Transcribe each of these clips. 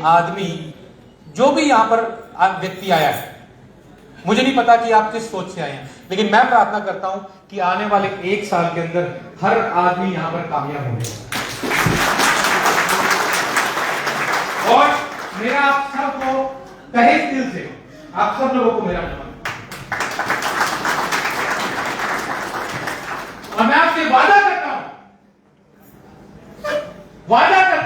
आदमी, जो भी यहां पर व्यक्ति आया है, मुझे नहीं पता कि आप किस सोच से आए हैं, लेकिन मैं प्रार्थना करता हूं कि आने वाले 1 साल के अंदर हर आदमी यहां पर कामयाब होने और मेरा आप सबको तहे दिल से, आप सब लोगों को मेरा नमन, और मैं आपसे वादा करता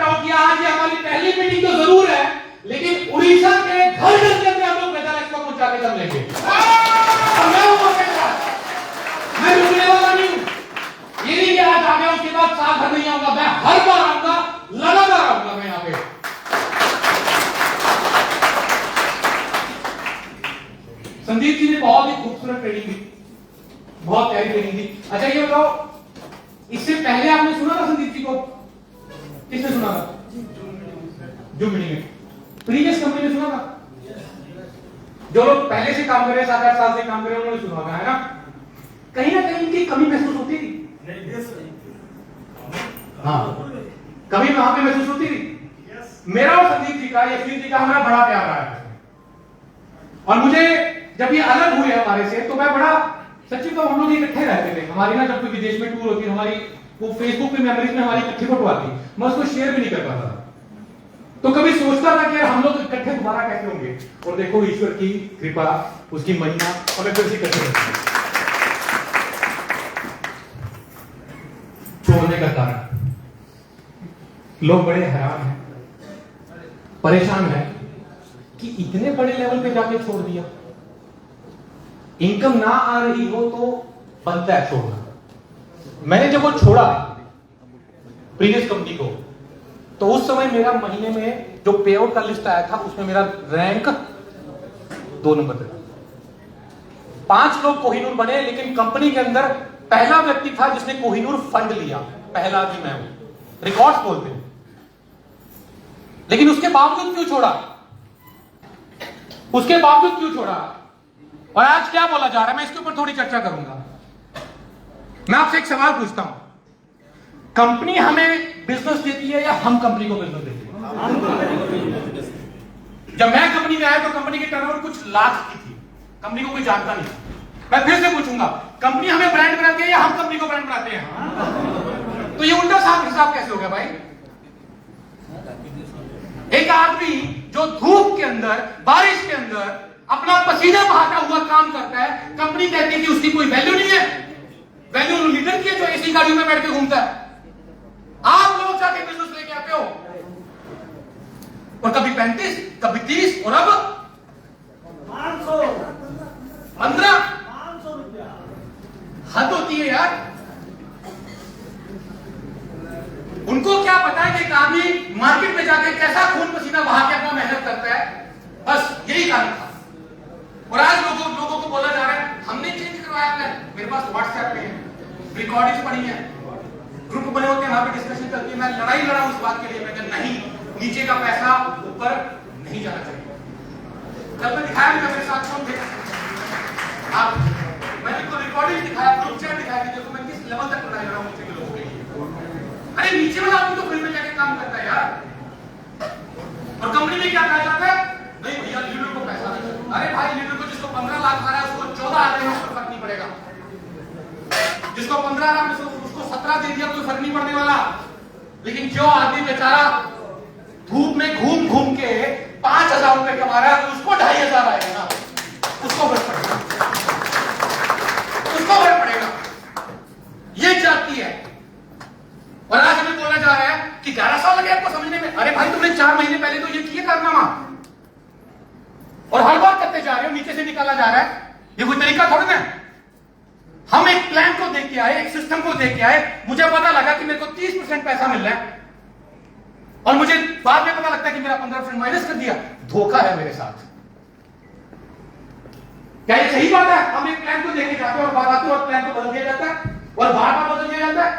हूं कि आज ये हमारी पहली मीटिंग तो जरूर है, लेकिन उड़ीसा के घर घर के अंदर हम लोग मेदान एक्सपो पहुंचा के दम लेंगे। और मैं हूं मौके पर, मैं रुकने वाला नहीं हूं। ये नहीं कि आज आ गया उसके बाद साल भर नहीं आऊंगा, मैं हर बार आऊंगा, लगातार आऊंगा मैं यहां पे। संदीप जी ने बहुत ही खूबसूरत ट्रेनिंग दी, बहुत प्यारी ट्रेनिंग दी। अच्छा ये बताओ, इससे पहले आपने सुना था संदीप जी को? किसने सुना था? जो मीटिंग में प्रीवियस कंपनी में सुना था? जो लोग पहले से काम कर रहे हैं, 7-8 साल से काम कर रहे हैं, उन्होंने सुना होगा, है ना? कहीं ना कहीं इनकी कमी महसूस होती थी। हाँ, कमी वहां पे महसूस होती थी। मेरा और संदीप जी का, यशवीर जी का हमारा बड़ा प्यार रहा है, और मुझे जब ये अलग हुए हमारे से, तो मैं बड़ा, सच्ची तो हम लोग इकट्ठे रहते थे। हमारी ना जब कोई विदेश में टूर होती, हमारी वो फेसबुक पे मेमोरीज में हमारी इकट्ठी फोटो आती, मैं उसको शेयर भी नहीं कर पाता, तो कभी सोचता था कि हम लोग इकट्ठे दोबारा कैसे होंगे, और देखो ईश्वर की कृपा, उसकी महिमा, हमें फिर से इकट्ठे रहते। छोड़ने का कारण, लोग बड़े हैरान हैं, परेशान हैं कि इतने बड़े लेवल पे जाके छोड़ दिया। इनकम ना आ रही हो तो बनता है छोड़ना। मैंने जब वो छोड़ा प्रीवियस कंपनी को, तो उस समय मेरा महीने में जो पे आउट का लिस्ट आया था, उसमें मेरा रैंक 2 नंबर पे था। 5 लोग कोहिनूर बने, लेकिन कंपनी के अंदर पहला व्यक्ति था जिसने कोहिनूर फंड लिया, पहला भी मैं हूं, रिकॉर्ड्स बोलते हैं। लेकिन उसके बावजूद क्यों छोड़ा? उसके बावजूद क्यों छोड़ा? और आज क्या बोला जा रहा है, मैं इसके ऊपर थोड़ी चर्चा करूंगा। मैं आपसे एक सवाल पूछता हूं, कंपनी हमें बिजनेस देती है या हम कंपनी को बिजनेस देते हैं? जब मैं कंपनी में आया तो कंपनी की टर्नओवर कुछ लाख की थी, कंपनी को कोई जानता नहीं। मैं फिर से पूछूंगा, कंपनी हमें ब्रांड बनाती है या हम कंपनी को ब्रांड बनाते हैं? तो ये उल्टा साफ हिसाब कैसे हो गया भाई? एक आदमी जो धूप के अंदर, बारिश के अंदर अपना पसीना बहाता हुआ काम करता है, कंपनी कहती है कि उसकी कोई वैल्यू नहीं है। वैल्यू लीडर की है जो एसी गाड़ियों में बैठ के घूमता है। आप लोग जाके बिजनेस लेके आते हो, और कभी 35, कभी 30, और अब 500, 15, 500 रुपया। हद होती है यार। उनको क्या पता है कि एक आदमी मार्केट में जाके कैसा खून पसीना बहा के अपना मेहनत करता है, बस यही कारण था। और आज लोगों को बोला जा रहा है हमने चेंज करवाया प्लान। मेरे पास व्हाट्सएप पे है, रिकॉर्डिंग्स पड़ी है, ग्रुप बने होते हैं, वहां पे डिस्कशन चलती है। मैं लड़ाई लड़ा उस बात के लिए, मैं कहा नहीं, नीचे का पैसा ऊपर नहीं जाना चाहिए। जब मैं दिखाया मेरे साथ कौन थे आप, मैंने तो रिकॉर्डिंग दिखाया, ग्रुप चैट दिखाया कि देखो मैं किस लेवल तक लड़ाई लड़ा हूं नीचे के लोगों के लिए। अरे नीचे वाला आदमी तो फ्री में जाके काम करता है यार। और कंपनी में क्या कहा जाता है, नहीं भैया लीडर को पैसा नहीं। अरे भाई, लीडर को जिसको 15 लाख आ रहा है उसको 14 आ रहे हैं, उसको फर्क नहीं पड़ेगा। जिसको 15 आ रहा है उसको 17 दे दिया, कोई फर्क नहीं पड़ने वाला। लेकिन जो आदमी बेचारा धूप में घूम घूम के 5,000 रुपए कमा रहा है, उसको 2,500 आएगा ना, उसको फर्क पड़ेगा, उसको फर्क पड़ेगा। ये जाती है। और आज हमें बोला जा रहा है कि 11 साल लगे आपको समझने में। अरे भाई, तुमने 4 महीने पहले तो ये किए कारनामा, और हर बार करते जा रहे हो, नीचे से निकाला जा रहा है। ये कोई तरीका थोड़ा ना। हम एक प्लान को देख के आए, एक सिस्टम को देख के आए। मुझे पता लगा कि मेरे को 30% पैसा मिल रहा है, और मुझे बाद में पता लगता है कि मेरा 15% माइनस कर दिया। धोखा है मेरे साथ। क्या ये सही बात है? हम एक प्लान को देख के जाते हैं और बाद आते और प्लान को बदल दिया जाता है, और बार बार बदल दिया जाता है,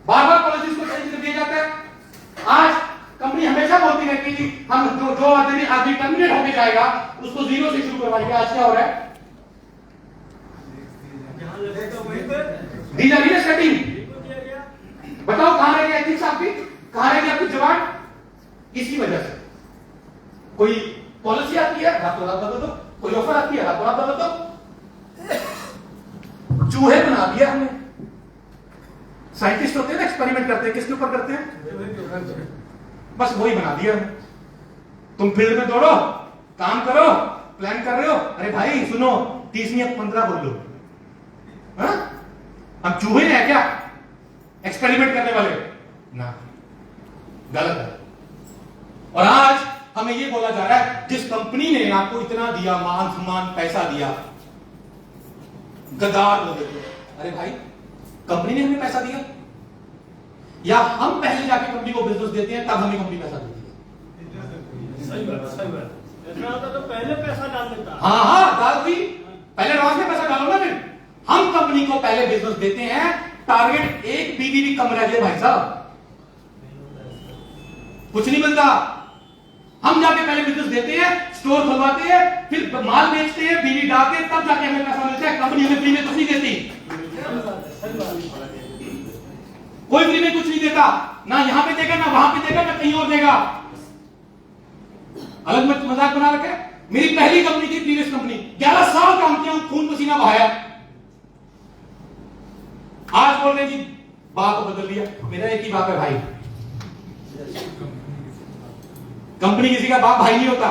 बार बार पॉलिसीज को चेंज कर दिया जाता है। आज कंपनी हमेशा बोलती है कि हम जो आदमी टर्मिनेट होके जाएगा उसको 0 से शुरू करवाएंगे। आज क्या हो रहा है? दी जा रही है सेटिंग। बताओ कहां रह गया एथिक्स आपकी, कहां रह गया आपकी जवान? इसी वजह से कोई पॉलिसी आती है रातों रात बदल दो, कोई ऑफर आती है रातों रात बदल दो। चूहे बना दिया हमने। साइंटिस्ट होते हैं ना, एक्सपेरिमेंट करते हैं, किसके ऊपर करते हैं? बस वही बना दिया हमने। तुम फील्ड में दौड़ो, काम करो, प्लान कर रहे हो, अरे भाई सुनो 30 नहीं 15 बोल लो। हम चूहे हैं क्या एक्सपेरिमेंट करने वाले? ना, गलत है। और आज हमें ये बोला जा रहा है जिस कंपनी ने आपको इतना दिया, मान सम्मान पैसा दिया, गद्दार लोग। अरे भाई कंपनी ने हमें पैसा दिया या हम पहले जाके कंपनी को बिजनेस देते हैं तब हमें कंपनी पैसा देती है? सही बात, सही बात। ऐसा होता तो पहले पैसा डाल देता। हाँ डाल दी, पहले एडवांस में पैसा डालो ना। फिर हम कंपनी को पहले बिजनेस देते हैं, टारगेट एक बीवी भी कम रह जाए भाई साहब, कुछ नहीं मिलता। हम जाके पहले बिजनेस देते हैं, स्टोर खुलवाते हैं, फिर माल बेचते हैं, बीवी डालते हैं, तब जाके हमें पैसा मिलता है। कंपनी हमें फ्री में कुछ नहीं देती, कोई फ्री में कुछ नहीं देता, ना यहां पे देगा, ना वहां पे देगा, ना कहीं और देगा। अलग मत मजाक बना रखे। मेरी पहली कंपनी थी, प्रीवियस कंपनी, 11 साल काम किया, खून पसीना बहाया। आज बोल रहे जी बाप को बदल दिया। मेरा एक ही बाप है भाई, कंपनी किसी का बाप भाई नहीं होता।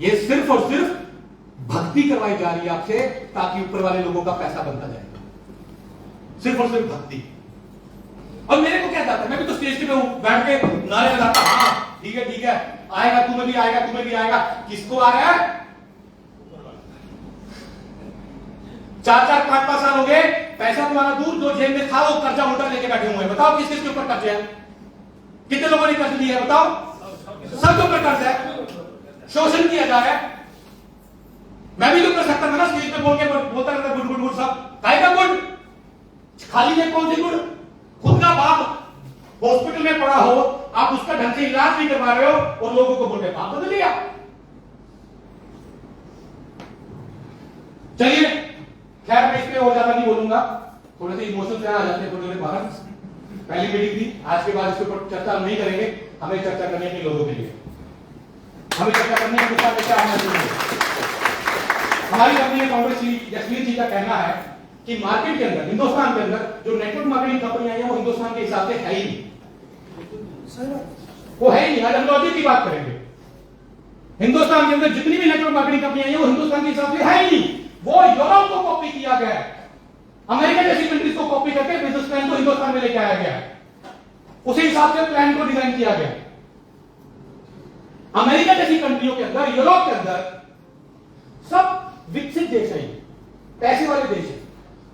ये सिर्फ और सिर्फ भक्ति करवाई जा रही है आपसे ताकि ऊपर वाले लोगों का पैसा बनता जाए, सिर्फ और सिर्फ भक्ति। और मेरे को क्या जाता है, मैं भी तो स्टेज पे बैठ के नारे लगाता, हाँ ठीक है आएगा, तुम्हें भी आएगा, तुम्हें भी आएगा। किसको आ रहा है? 4-4, 5-5 साल हो गए, पैसा तुम्हारा दूर, जो जेब में था वो कर्जा मोटा लेके बैठे हुए हैं। बताओ किस किसके ऊपर कर्ज है? कितने लोगों ने कर्ज लिया है? बताओ। सबके ऊपर कर्ज है, शोषण किया जा रहा है। मैं भी तो कर सकता था ना, स्टेज पे बोल के बोलता रहता गुड गुड गुड। सब काय का गुड? खाली है कौन सी गुड? खुद का बाप हॉस्पिटल में पड़ा हो, आप उसका ढंग से इलाज नहीं करवा रहे हो और लोगों को बोलते बाप बदल लिया। चलिए खैर मैं इसमें और ज्यादा नहीं बोलूंगा, थोड़े से इमोशंस आ जाते हैं थोड़े बाहर। पहली मीटिंग थी, आज के बाद इसके ऊपर चर्चा नहीं करेंगे। हमें चर्चा करनी है लोगों के लिए, हमें चर्चा करनी है गुस्सा कैसे आना चाहिए। हमारी कंपनी कांग्रेस जसवीर जी का कहना है कि मार्केट के अंदर, हिंदुस्तान के अंदर जो नेटवर्क मार्केटिंग कंपनियां हैं वो हिंदुस्तान के हिसाब से है ही नहीं, वो है ही नहीं। आज हम लॉजिक की बात करेंगे, हिंदुस्तान के अंदर जितनी भी नेटवर्क मार्केटिंग कंपनियां हैं वो हिंदुस्तान के हिसाब से है ही नहीं। वो यूरोप को कॉपी किया गया है, अमेरिका जैसी कंट्रीज को कॉपी करके बिजनेस प्लान को हिंदुस्तान में लेके आया गया है, उसी हिसाब से प्लान को डिजाइन किया गया। अमेरिका जैसी कंट्रियों के अंदर, यूरोप के अंदर सब विकसित देश है, पैसे वाले देश है।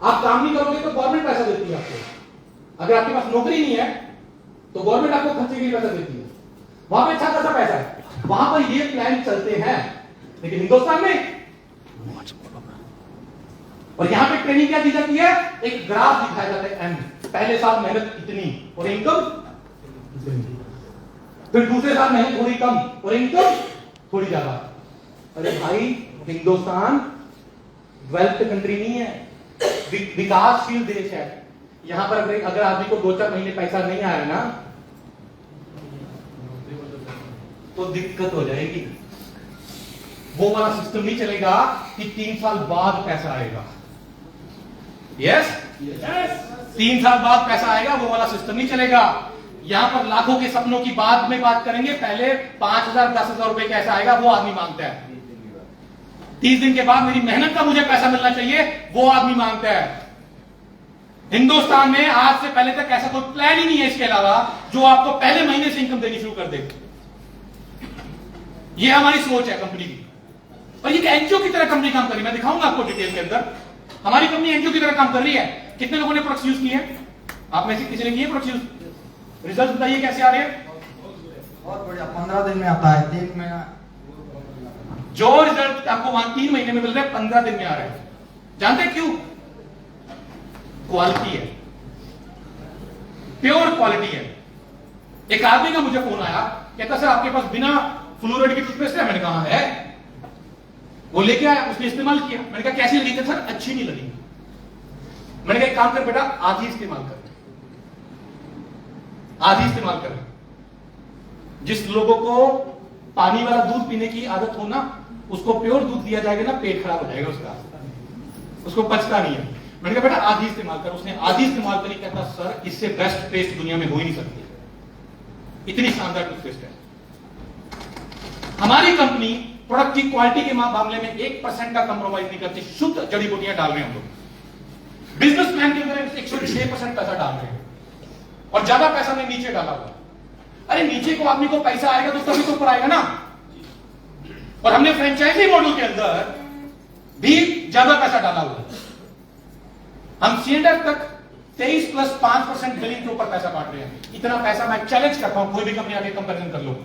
आप काम नहीं करोगे तो गवर्नमेंट पैसा देती है आपको। अगर आपके पास नौकरी नहीं है तो गवर्नमेंट आपको खर्चे के लिए पैसा देती है। वहां पे अच्छा खासा पैसा है, वहां पर ये प्लान चलते हैं। लेकिन हिंदुस्तान में, और यहां पे ट्रेनिंग क्या दी जाती है? एक ग्राफ दिखाया जाता है, एम, पहले साल मेहनत इतनी और इनकम, फिर दूसरे साल मेहनत थोड़ी कम और इनकम थोड़ी ज्यादा। अरे भाई हिंदुस्तान डेवलप्ड कंट्री नहीं है, विकासशील देश है। यहां पर अगर आदमी को 2-4 महीने पैसा नहीं आया ना तो दिक्कत हो जाएगी। वो वाला सिस्टम नहीं चलेगा कि 3 साल बाद पैसा आएगा। यस 3 साल बाद पैसा आएगा, वो वाला सिस्टम नहीं चलेगा। यहां पर लाखों के सपनों की बाद में बात करेंगे, पहले 5,000 10,000 रुपए कैसा आएगा वो आदमी मांगता है। 30 दिन के बाद मेरी मेहनत का मुझे पैसा मिलना चाहिए, वो आदमी मांगता है। हिंदुस्तान में आज से पहले तक ऐसा कोई प्लान ही नहीं है इसके अलावा जो आपको पहले महीने से इनकम देनी शुरू कर दे। ये हमारी सोच है कंपनी की, और ये एनजीओ की तरह कंपनी काम कर रही है। मैं दिखाऊंगा आपको डिटेल के अंदर। हमारी कंपनी एनजीओ की तरह काम कर रही है। कितने लोगों ने प्रोडक्ट्स यूज किए? आप में से किसी ने किए प्रोडक्ट्स यूज? रिजल्ट बताइए कैसे आ रहे हैं? बहुत बढ़िया, 15 दिन में आता है, 3 महीना। जो रिजल्ट आपको वहां 3 महीने में मिल रहा है, 15 दिन में आ रहा है। जानते क्यों? क्वालिटी है, प्योर क्वालिटी है। एक आदमी का मुझे फोन आया, कहता सर आपके पास बिना फ्लोराइड की टूथपेस्ट है? मैंने कहा है। वो लेके आया, उसने इस्तेमाल किया। मैंने कहा कैसी लगी? सर अच्छी नहीं लगी। मैंने कहा एक काम कर बेटा, आधी इस्तेमाल कर, आधी इस्तेमाल कर। जिस लोगों को पानी वाला दूध पीने की आदत हो ना, उसको प्योर दूध दिया जाएगा ना, पेट खराब हो जाएगा उसका, उसको पचता नहीं है। मैंने कहा बेटा आधी इस्तेमाल कर, उसने आधी इस्तेमाल करी, कहता सर इससे बेस्ट पेस्ट दुनिया में हो ही नहीं सकती, इतनी शानदार टूथपेस्ट है। हमारी कंपनी प्रोडक्ट की क्वालिटी के मामले में 1% का कम्प्रोमाइज नहीं करती, शुद्ध जड़ी बूटियां डाल रहे हैं हम लोग। बिजनेस प्लान के अंदर 106% पैसा डाल रहे हैं और ज्यादा पैसा में नीचे डाला हुआ। अरे नीचे को आदमी को पैसा आएगा तो तभी तो ऊपर आएगा ना। और हमने फ्रेंचाइजी मॉडल के अंदर भी ज्यादा पैसा डाला हुआ है। हम सीएंडएफ तक 23+5% बिलिंग के ऊपर पैसा बांट रहे हैं। इतना पैसा मैं चैलेंज करता हूं, कोई भी कंपनी आके कंपैरिजन कर लो।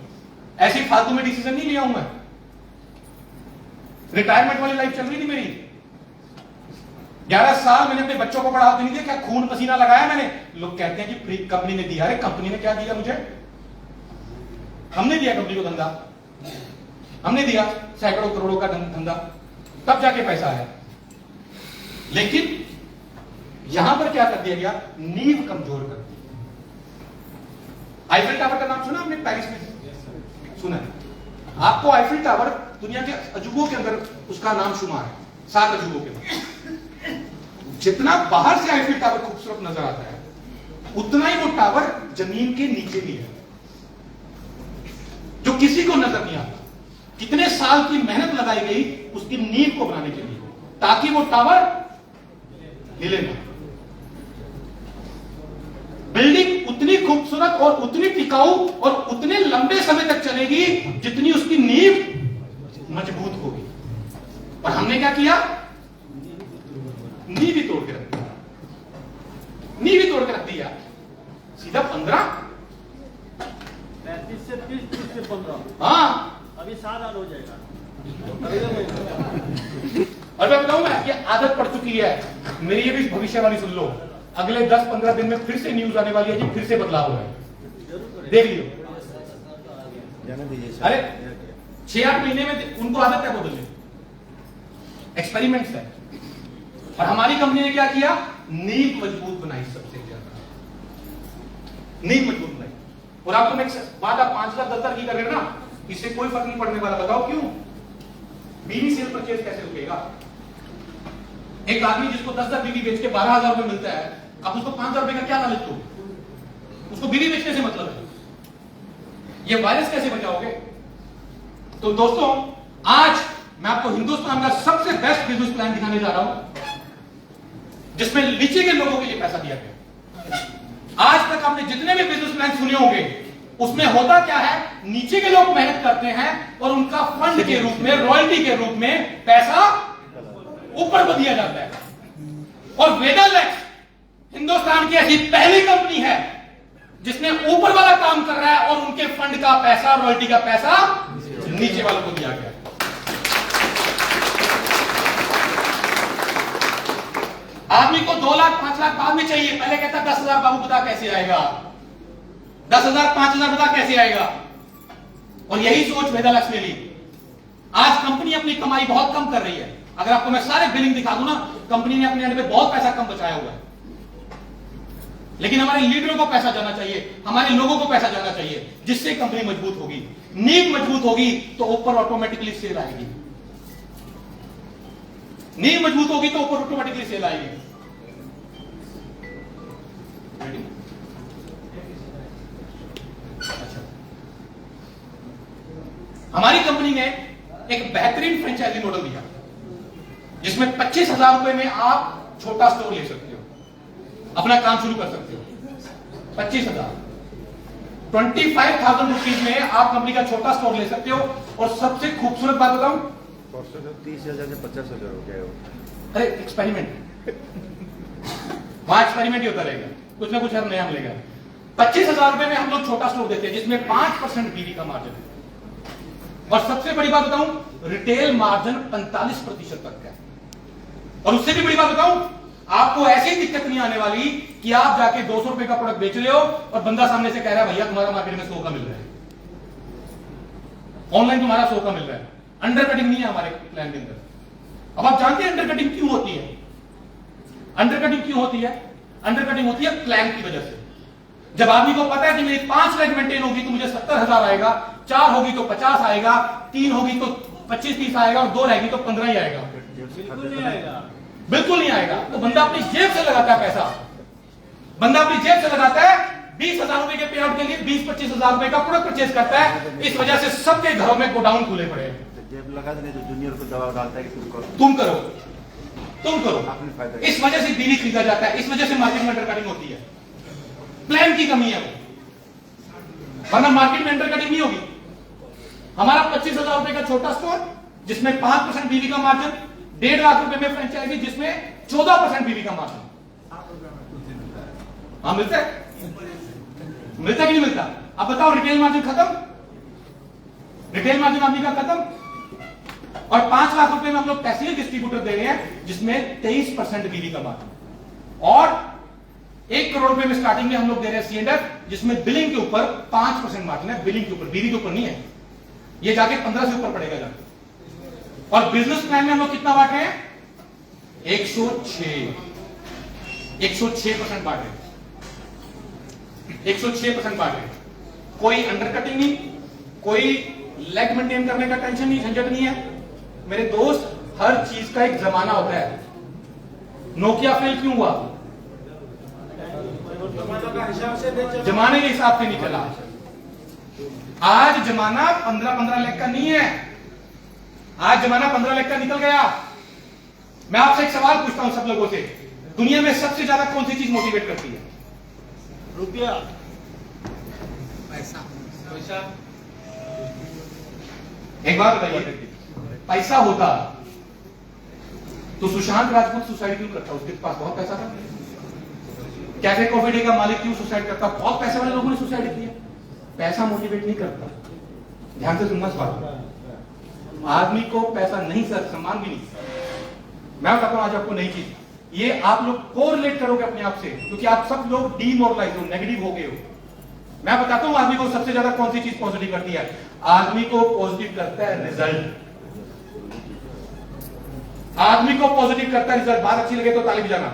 ऐसी फालतू में डिसीजन नहीं लिया हूं मैं। रिटायरमेंट वाली लाइफ चल रही थी मेरी, 11 साल मैंने अपने बच्चों को पढ़ाते नहीं दिया, क्या खून पसीना लगाया मैंने। लोग कहते हैं कि फ्री कंपनी ने दिया। अरे कंपनी ने क्या दिया मुझे? हमने दिया कंपनी को धंधा, हमने दिया सैकड़ों करोड़ों का धंधा, तब जाके पैसा आया। लेकिन यहां पर क्या कर दिया गया? नींव कमजोर कर दी। आईफिल टावर का नाम सुना आपने? पेरिस में सुना है? आपको आईफिल टावर दुनिया के अजूबों के अंदर उसका नाम शुमार है, 7 अजूबों के अंदर। जितना बाहर से आईफिल टावर खूबसूरत नजर आता है, उतना ही वो टावर जमीन के नीचे भी है, जो किसी को नजर नहीं आता। कितने साल की मेहनत लगाई गई उसकी नींव को बनाने के लिए, ताकि वो टावर हिले ना। बिल्डिंग उतनी खूबसूरत और उतनी टिकाऊ और उतने लंबे समय तक चलेगी जितनी उसकी नींव मजबूत होगी। और हमने क्या किया? नींव ही तोड़ के रख दिया, नींव ही तोड़ के रख दिया। सीधा 15 35 से 30, 30 से 15। हाँ, अभी 7 साल हो जाएगा। और मैं बताऊं, मैं ये आदत पड़ चुकी है मेरी। ये भी भविष्यवाणी सुन लो, अगले 10-15 दिन में फिर से न्यूज आने वाली है जी, फिर से बदलाव है, देख लियो। अरे 6-8 महीने में उनको आदत है बदलने, एक्सपेरिमेंट्स है। और हमारी कंपनी ने क्या किया? नींव मजबूत बनाई, सबसे ज्यादा नींव मजबूत बनाई। और आपको मैं बात, आप 5 लाख 10 लाख की कर रहे हो ना, इससे कोई फर्क नहीं पड़ने वाला। बताओ क्यों? बीवी सेल परचेज कैसे रुकेगा? एक आदमी जिसको 10 लाख बीवी बेच के 12,000 रुपए मिलता है, अब उसको 5,000 रुपए का क्या लालच दो? उसको बीवी बेचने से मतलब है। ये वायरस कैसे बचाओगे? तो दोस्तों, आज मैं आपको हिंदुस्तान का सबसे बेस्ट बिजनेस प्लान दिखाने जा रहा हूं, जिसमें नीचे के लोगों के लिए पैसा दिया गया। आज तक आपने जितने भी बिजनेस प्लान सुने होंगे, उसमें होता क्या है? नीचे के लोग मेहनत करते हैं और उनका फंड के रूप में, रॉयल्टी के रूप में पैसा ऊपर को दिया जाता है। और वेदालेक्स हिंदुस्तान की ऐसी पहली कंपनी है जिसने ऊपर वाला काम कर रहा है और उनके फंड का पैसा, रॉयल्टी का पैसा नीचे वालों को दिया गया। आदमी को 2 लाख 5 लाख बाद में चाहिए, पहले कहता 10,000 बाबू बता कैसे आएगा, 10,000 5,000 बता कैसे आएगा। और यही सोच वेदालेक्स ने ली। आज कंपनी अपनी कमाई बहुत कम कर रही है। अगर आपको मैं सारे बिलिंग दिखा दूं ना, कंपनी ने अपने एंड में बहुत पैसा कम बचाया हुआ है। लेकिन हमारे लीडरों को पैसा जाना चाहिए, हमारे लोगों को पैसा जाना चाहिए, जिससे कंपनी मजबूत होगी। नींव मजबूत होगी तो ऊपर ऑटोमेटिकली सेल आएगी। नींव मजबूत होगी तो ऊपर ऑटोमेटिकली सेल आएगी। अच्छा, हमारी कंपनी ने एक बेहतरीन फ्रेंचाइजी मॉडल दिया, जिसमें 25,000 रुपए में आप छोटा स्टोर ले सकते हो, अपना काम शुरू कर सकते हो। 25,000, 25,000 रुपीज में आप कंपनी का छोटा स्टोर ले सकते हो। और सबसे खूबसूरत बात बताऊं, 30,000 से 50,000 हो गया। अरे एक्सपेरिमेंट, वहां एक्सपेरिमेंट ही होता रहेगा, कुछ ना कुछ हर नया मिलेगा। 25,000 रुपए में हम लोग छोटा स्टोर देते हैं, जिसमें 5% बीवी का मार्जिन है। और सबसे बड़ी बात बताऊं, रिटेल मार्जिन 45% तक है। और उससे भी बड़ी बात बताऊं, आपको ऐसी दिक्कत नहीं आने वाली कि आप जाके 200 रुपए का प्रोडक्ट बेच रहे हो और बंदा सामने से कह रहा है भैया तुम्हारा मार्केट में 100 का मिल रहा है, ऑनलाइन तुम्हारा 100 का मिल रहा है। अंडर कटिंग नहीं है हमारे प्लान के अंदर। अब आप जानते हैं अंडर कटिंग क्यों होती है? अंडर कटिंग क्यों होती है? अंडर कटिंग होती है प्लान की वजह से। जब आदमी को पता है कि मेरी 5 लाख मेंटेन होगी तो मुझे 70,000 आएगा, 4 होगी तो 50 आएगा, 3 होगी तो 25-30 आएगा और 2 रहेगी तो 15 ही आएगा। बिल्कुल नहीं आएगा, बिल्कुल नहीं आएगा। तो बंदा अपनी जेब से लगाता है पैसा, बंदा अपनी जेब से लगाता है। 20,000 रुपए के पे आउट के लिए 20-25 हजार रुपए का प्रोडक्ट परचेज करता है। इस वजह से सबके घरों में गोडाउन खुले पड़े हैं। जेब लगा देने तो जूनियर को दबाव डालता है कि तुम करो, तुम करो, तुम करो। अपने फायदा। इस वजह से बीवी खरीदा जाता है, इस वजह से मार्केट में अंडरकटिंग होती है। प्लान की कमी है वो, वरना मार्केट में अंडरकटिंग नहीं होगी। हमारा 25,000 रुपए का छोटा स्टोर जिसमें 5% बीवी का मार्जिन, 1.5 लाख रुपए में फ्रेंचाइजी जिसमें 14% बीवी का मार्जिन। हाँ मिलता है, मिलता है कि नहीं मिलता? अब बताओ, रिटेल मार्जिन खत्म, रिटेल मार्जिन आदमी का खत्म, और 5 लाख रुपए में हम लोग तहसील डिस्ट्रीब्यूटर दे रहे हैं जिसमें 23% बीवी का मार्जिन, और 1 करोड़ रुपए में स्टार्टिंग में हम लोग दे रहे हैं C&F जिसमें बिलिंग के ऊपर 5% मार्जिन है, बिलिंग के ऊपर, बीवी के ऊपर नहीं है। ये जाके 15 से ऊपर पड़ेगा जाके। और बिजनेस प्लान में हम लोग कितना बांट रहे हैं? 106% बांट रहे हैं, 106% बांट रहे हैं। कोई अंडरकटिंग नहीं, कोई लेग मेंटेन करने का टेंशन नहीं, झंझट नहीं है। मेरे दोस्त, हर चीज का एक जमाना होता है। नोकिया फेल क्यों हुआ? जमाने के हिसाब से नहीं चला। आज जमाना 15-15 लाख का नहीं है, आज जमाना 15 लाख का निकल गया। मैं आपसे एक सवाल पूछता हूं सब लोगों से, दुनिया में सबसे ज्यादा कौन सी चीज मोटिवेट करती है? रुपया, पैसा। पैसा, एक बात बताइए, पैसा होता तो सुशांत राजपूत सुसाइड क्यों करता? उसके पास बहुत पैसा था। कैफे कॉफी डे का मालिक क्यों सुसाइड करता? बहुत पैसे वाले लोगों ने सुसाइड किया। पैसा मोटिवेट नहीं करता। ध्यान से सुनना सवाल, आदमी को पैसा नहीं सर, सम्मान भी नहीं। मैं बताता हूं आज आपको नई चीज, ये आप लोग कोरिलेट करोगे अपने आप से, क्योंकि आप सब लोग डीमोरलाइज हो, नेगेटिव हो गए हो। मैं बताता हूं आदमी को सबसे ज्यादा कौन सी चीज पॉजिटिव करती है। आदमी को पॉजिटिव करता है रिजल्ट, आदमी को पॉजिटिव करता है रिजल्ट। बात अच्छी लगे तो ताली बजाना।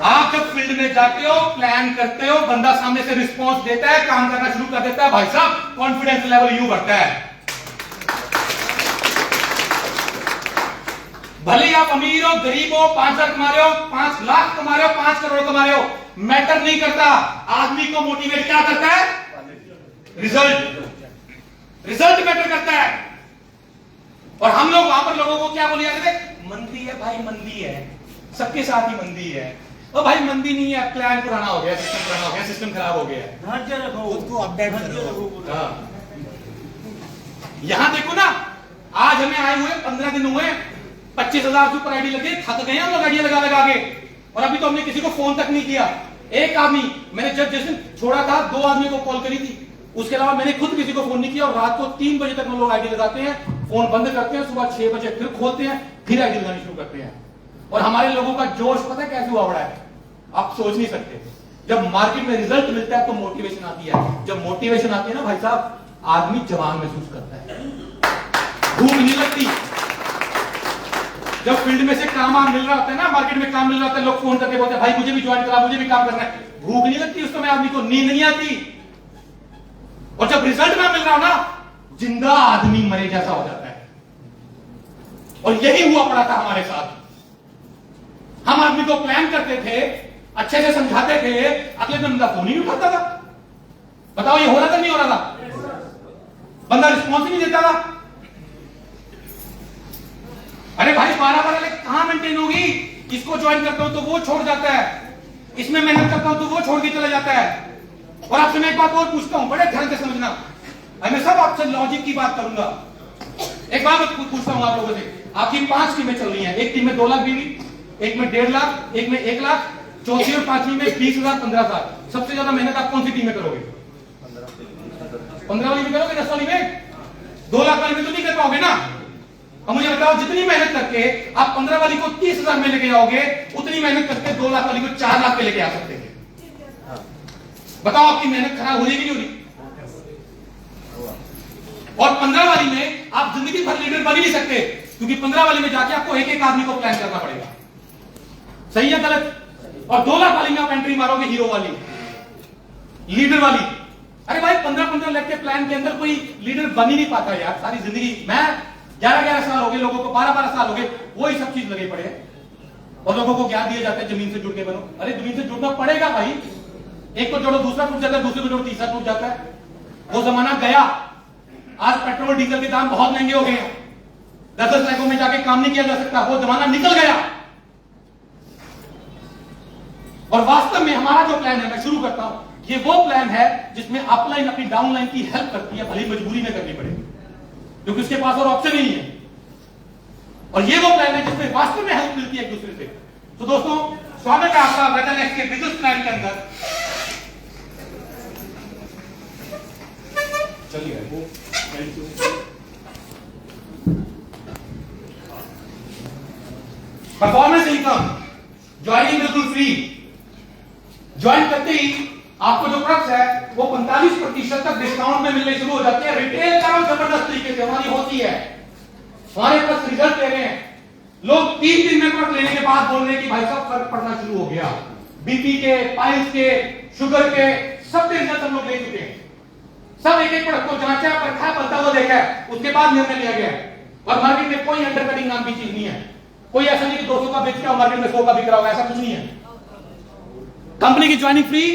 आप जब फील्ड में जाते हो, प्लान करते हो, बंदा सामने से रिस्पॉन्स देता है, काम करना शुरू कर देता है, भाई साहब कॉन्फिडेंस लेवल यूं बढ़ता है। भले ही आप अमीर हो, गरीब हो, 5 लाख कमा रहे हो, 5 लाख कमा रहे हो, 5 करोड़ कमा रहे हो, मैटर नहीं करता। आदमी को मोटिवेट क्या करता है? रिजल्ट, रिजल्ट मैटर करता है। और हम लोग वहां पर लोगों को क्या बोले जाते थे? मंदी है भाई, मंदी है, सबके साथ ही मंदी है। ओ भाई मंदी नहीं है, प्लान पुराना हो गया, सिस्टम पुराना हो गया, सिस्टम खराब हो गया। ढांचे रखो, उसको अपडेट करो। हाँ। यहां देखो ना, आज हमें आए हुए 15 दिन हुए, 25,000 से ऊपर आईडी लगे, थक गए हम लोग आईडी लगा लगा के, और अभी तो हमने किसी को फोन तक नहीं किया। एक आदमी, मैंने जब जिस दिन छोड़ा था 2 आदमी को कॉल करी थी, उसके अलावा मैंने खुद किसी को फोन नहीं किया। और रात को 3 बजे तक हम लोग आईडी लगाते हैं, फोन बंद करते हैं, सुबह 6 बजे फिर खोलते हैं, फिर आईडी लगानी शुरू करते हैं। और हमारे लोगों का जोश पता है कैसे हुआ बड़ा है, आप सोच नहीं सकते। जब मार्केट में रिजल्ट मिलता है तो मोटिवेशन आती है। जब मोटिवेशन आती है ना भाई साहब, आदमी जवान महसूस करता है, भूख नहीं लगती। जब फील्ड में से काम मिल रहा होता है ना, मार्केट में काम मिल रहा होता है, लोग फोन करके बोलते हैं भाई मुझे भी ज्वाइन करा, मुझे भी काम करना है। भूख नहीं लगती उस समय, आदमी को नींद नहीं आती। और जब रिजल्ट में मिल रहा हो ना, जिंदा आदमी मरे जैसा हो जाता है। और यही हुआ पड़ा था हमारे साथ। हम आदमी को प्लान करते थे, अच्छे से समझाते थे, अगले दिन बंदा फोन ही नहीं उठाता था। बताओ ये हो रहा था नहीं हो रहा था? बंदा रिस्पॉन्स ही नहीं देता था। अरे भाई 12 लाख कहां मेंटेन होगी? इसको ज्वाइन करता हूं तो वो छोड़ जाता है, इसमें मेहनत करता हूं तो वो छोड़ के चला जाता है। और आपसे मैं एक बात और पूछता हूं, बड़े ध्यान से समझना, मैं सब आपसे लॉजिक की बात करूंगा। एक बात पूछता हूं आप लोगों से, आपकी 5 टीमें चल रही हैं, एक टीम में 2 लाख बीवी, एक में 1.5 लाख, एक में 1 लाख, चौथी और 5वीं में 20,000, 15,000। सबसे ज्यादा मेहनत आप कौन सी टीम में करोगे? 15 वाली में करोगे? 10 वाली में? 2 लाख वाली में तो नहीं कर पाओगे ना। अब मुझे बताओ, जितनी मेहनत करके आप 15 वाली को 30,000 में लेके जाओगे, उतनी मेहनत करके 2 लाख वाली को 4 लाख पे लेके आ सकते हैं। बताओ आपकी मेहनत खराब हो जाएगी नहीं हो रही? और 15 वाली में आप जिंदगी भर लीडर बन ही नहीं सकते, क्योंकि 15 वाली में जाके आपको एक एक आदमी को प्लान करना पड़ेगा। सही है गलत? और 2 लाख वाली में आप एंट्री मारोगे हीरो वाली, लीडर वाली। अरे भाई 15-15 लाख के प्लान के अंदर कोई लीडर बन ही नहीं पाता यार सारी जिंदगी। मैं 11-11 साल हो गए, लोगों को 12-12 साल हो गए, वही सब चीज लगे पड़े हैं और लोगों को ज्ञान दिए जाते हैं जमीन से जुड़ के बनो। अरे जमीन से जुड़ना पड़ेगा भाई, एक को जोड़ो दूसरा टूट जाता है, दूसरे को जोड़ो तीसरा टूट जाता है। वो जमाना गया। आज पेट्रोल डीजल के दाम बहुत महंगे हो गए हैं, 10-10 लाखों में जाके काम नहीं किया जा सकता, वो जमाना निकल गया। और वास्तव में हमारा जो प्लान है, मैं शुरू करता हूं, ये वो प्लान है जिसमें अपलाइन अपनी डाउनलाइन की हेल्प करती है, भली मजबूरी में करनी पड़े क्योंकि उसके पास और ऑप्शन नहीं है। और ये वो प्लान है जिसमें वास्तव में हेल्प मिलती है एक दूसरे से। तो दोस्तों स्वागत है आपका वेदर नेक्स्ट के बिजनेस प्लान के अंदर। चलिए परफॉर्मेंस इनकम ज्वाइनिंग बिल्कुल फ्री। ज्वाइन करते ही आपको जो प्रोडक्ट्स है वो 45% तक डिस्काउंट में मिलने शुरू हो जाते हैं। रिटेल करो जबरदस्त तरीके से, हमारी होती है, हमारे पास रिजल्ट ले रहे हैं लोग। 3 दिन में प्रोडक्ट लेने के बाद बोल रहे हैं कि भाई साहब फर्क पड़ना शुरू हो गया। बीपी के, पाइल्स के, शुगर के, सब रिजल्ट हम लोग ले चुके हैं। सब एक प्रोडक्ट को जांचा, परखा, बनता हुआ देखा है, उसके बाद निर्णय लिया गया है। और मार्केट में कोई अंडरकटिंग नाम की चीज नहीं है। कोई ऐसा नहीं कि 200 का बेच के मार्केट में 100 का बिक रहा होगा, ऐसा कुछ नहीं है। कंपनी की ज्वाइनिंग फ्री।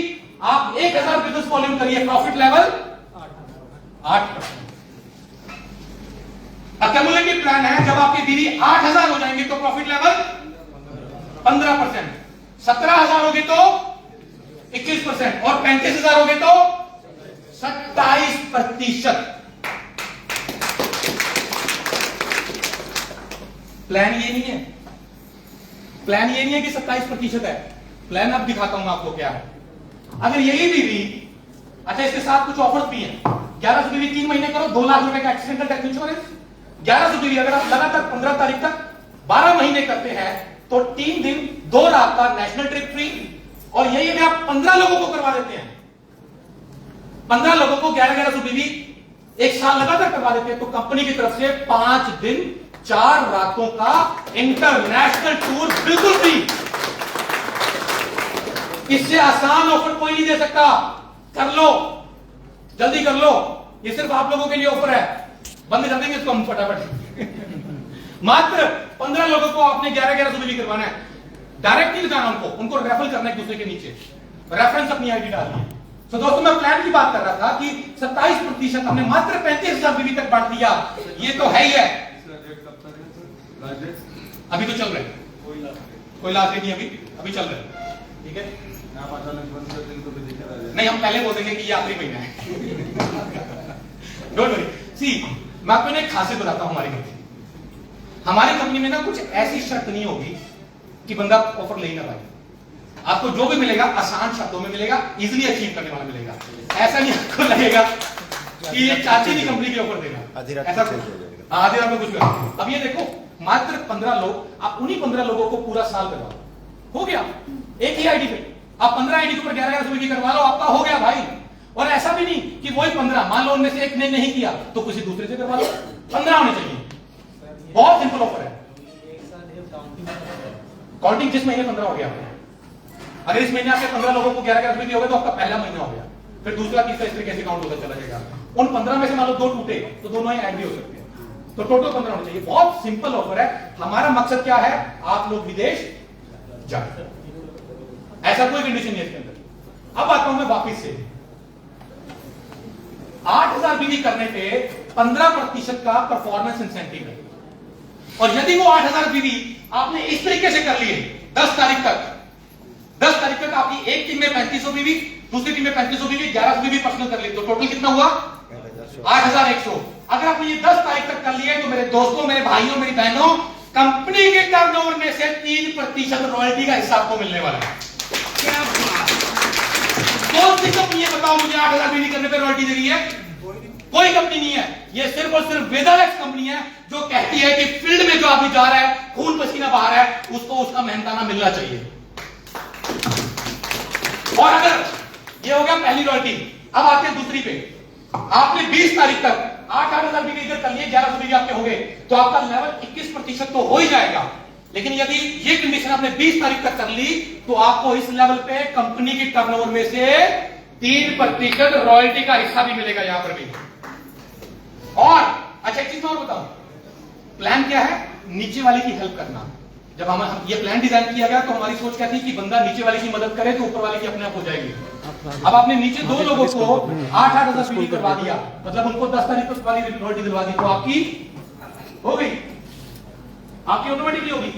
आप 1000 बिजनेस वॉल्यूम करिए, प्रॉफिट लेवल 8%। अक्यूमुलेटिव प्लान है, जब आपकी बीवी 8000 हो जाएंगे तो प्रॉफिट लेवल 15%, 17000 होगी तो 21% और 35000 होगी तो 27%। प्लान ये नहीं है, प्लान ये नहीं है कि 27% है। प्लान अब दिखाता हूं आपको क्या है। अगर यही बीवी, अच्छा इसके साथ कुछ ऑफर्स भी हैं। 1100 बीवी 3 महीने करो, 2 लाख रुपए का एक्सीडेंटल डेथ इंश्योरेंस। 1100 बीवी अगर आप लगातार 15 तारीख तक 12 महीने करते हैं तो 3 दिन 2 रात का नेशनल ट्रिप फ्री। और यही अगर आप 15 लोगों को करवा देते हैं, 15 लोगों को 1100 बीवी 1 साल लगातार करवा देते हैं तो कंपनी की तरफ से 5 दिन 4 रातों का इंटरनेशनल टूर बिल्कुल फ्री। इससे आसान ऑफर कोई नहीं दे सकता। कर लो, जल्दी कर लो, ये सिर्फ आप लोगों के लिए ऑफर है। बंद कर देंगे इसको हम फटाफट। मात्र 15 लोगों को आपने 1100 बीवी करवाना है। डायरेक्ट नहीं जाना उनको रेफर करना है एक दूसरे के नीचे, रेफरेंस अपनी आईडी डालनी है। तो दोस्तों मैं प्लान की बात कर रहा था कि 27% हमने मात्र 35000 बीवी तक बांट दिया। ये तो है ही है। अभी तो चल रहे हैं, कोई लास्ट डेट नहीं, अभी चल रहे हैं, ठीक है। नहीं, हम पहले बोल देंगे कि ये आखिरी महीना है। Don't worry. सी, मैं आपको एक खासियत बताता हूं हमारी कंपनी में ना कुछ ऐसी शर्त नहीं होगी कि बंदा ऑफर ले ही ना पाए। आपको जो भी मिलेगा आसान शब्दों में मिलेगा, इजीली अचीव करने वाला मिलेगा। ऐसा नहीं आपको लगेगा कि ये चाची की कंपनी की ऑफर देगा, ऐसा आधी रात में कुछ करो। अब ये देखो, मात्र 15 लोग, आप उन्हीं 15 लोगों को पूरा साल करवाओ, हो गया। एक ही आईडी पे आप 15 आईडी के ऊपर 1100 बीवी करवा लो, आपका हो गया भाई। और ऐसा भी नहीं कि वही 15, मान लो उनमें से एक ने नहीं किया तो किसी दूसरे से करवा लो। 15 होने चाहिए। बहुत सिंपल ऑफर है। काउंटिंग जिस महीने 15 हो गया, अगर इस महीने आपके 15 लोगों को 1100 बीवी हो गए तो आपका पहला महीना हो गया, फिर दूसरा तीसरा इस तरीके से काउंट होता चला जाएगा। उन 15 में से मान लो 2 टूटे तो दोनों ही ऐड भी हो सकते हैं, तो टोटल 15 होने चाहिए। बहुत सिंपल ऑफर है। हमारा मकसद क्या है? आप लोग विदेश जाए, ऐसा कोई कंडीशन नहीं है इसके अंदर। अब आता हूं मैं वापिस से, 8000 बीवी करने पे 15% का परफॉर्मेंस इंसेंटिव है। और यदि वो 8000 बीवी आपने इस तरीके से कर लिए 10 तारीख तक आपकी एक टीम में 3500 बीवी, दूसरी टीम में 3500 बीवी, 1100 बीवी पर्सनल कर ली, तो टोटल कितना हुआ? 8100। अगर आपने ये 10 तारीख तक कर लिए तो मेरे दोस्तों, मेरे भाइयों, मेरी बहनों, कंपनी के टर्नओवर में से 3% रॉयल्टी का हिस्सा आपको मिलने वाला है। क्या बात! कौन सी कंपनी है बताओ मुझे 8000 बीवी करने पे रॉयल्टी दे रही है? कोई कंपनी नहीं है। ये सिर्फ और सिर्फ वेदालेक्स कंपनी है जो कहती है कि फील्ड में जो आदमी जा रहा है, खून पसीना बहा रहा है, उसको उसका मेहनताना मिलना चाहिए। और अगर ये हो गया पहली रॉयल्टी, अब आते हैं दूसरी पे। आपने 20 तारीख तक 8000 बीवी इधर कर लिए, 1100 बीवी आपके हो गए, तो आपका लेवल 21% तो हो ही जाएगा। लेकिन यदि ये कंडीशन आपने 20 तारीख तक कर ली तो आपको इस लेवल पे कंपनी की टर्नओवर में से 3% रॉयल्टी का हिस्सा भी मिलेगा यहां पर भी। और अच्छा एक चीज और बताऊं, प्लान क्या है? नीचे वाले की हेल्प करना। जब हम ये प्लान डिजाइन किया गया तो हमारी सोच क्या थी कि बंदा नीचे वाले की मदद करे तो ऊपर वाले की अपने आप हो जाएगी। अब आपने नीचे 2 लोगों को 8-8 10 पीडी करवा दिया, मतलब उनको 10 तारीख तक वाली रॉयल्टी दिलवा दी, तो आपकी हो गई, आपकी ऑटोमेटिकली होगी।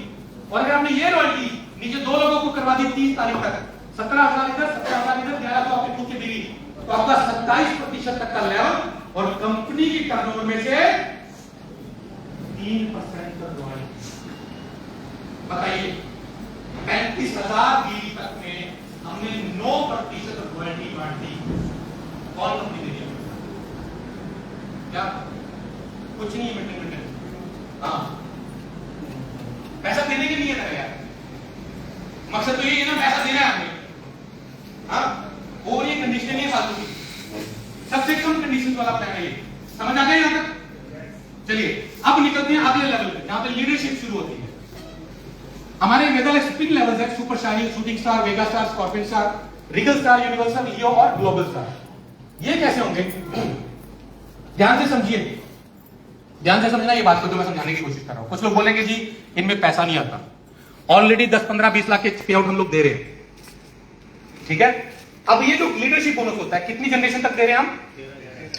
और अगर आपने ये रॉयल्टी नीचे 2 लोगों को करवा दी 30 तारीख तक, 17,000 इधर 17,000 इधर 1100 आपके खुद की बीवी, तो आपका 27% तक का लेवल और कंपनी की टर्नओवर में से 3% का रॉयल्टी। बताइए 35,000 बीवी तक में हमने 9% रॉयल्टी बांट दी। कौन कंपनी दे रही? क्या कुछ नहीं है, हाँ पैसा देने के लिए है यार, मकसद तो ये है ना, पैसा देना है आपने। हाँ और ये कंडीशन है फालतू की, सबसे कम कंडीशन वाला प्लान है ये। समझ आ गया यहां तक? चलिए अब निकलते हैं अगले लेवल पे, जहां पे लीडरशिप शुरू होती है। हमारे मेडल स्पिन लेवल्स है, super shining, shooting star, Vega star, scorpion star, regal star, universal, Leo और ग्लोबल स्टार। ये कैसे होंगे? ध्यान से समझिए, ध्यान से समझना ये बात को जो मैं समझाने की कोशिश कर रहा हूं। कुछ लोग बोलेंगे जी इनमें पैसा नहीं आता, ऑलरेडी 10, 15, 20 लाख के पे आउट हम लोग दे रहे हैं, ठीक है। अब ये जो लीडरशिप बोनस होता है कितनी जनरेशन तक दे रहे हैं हम?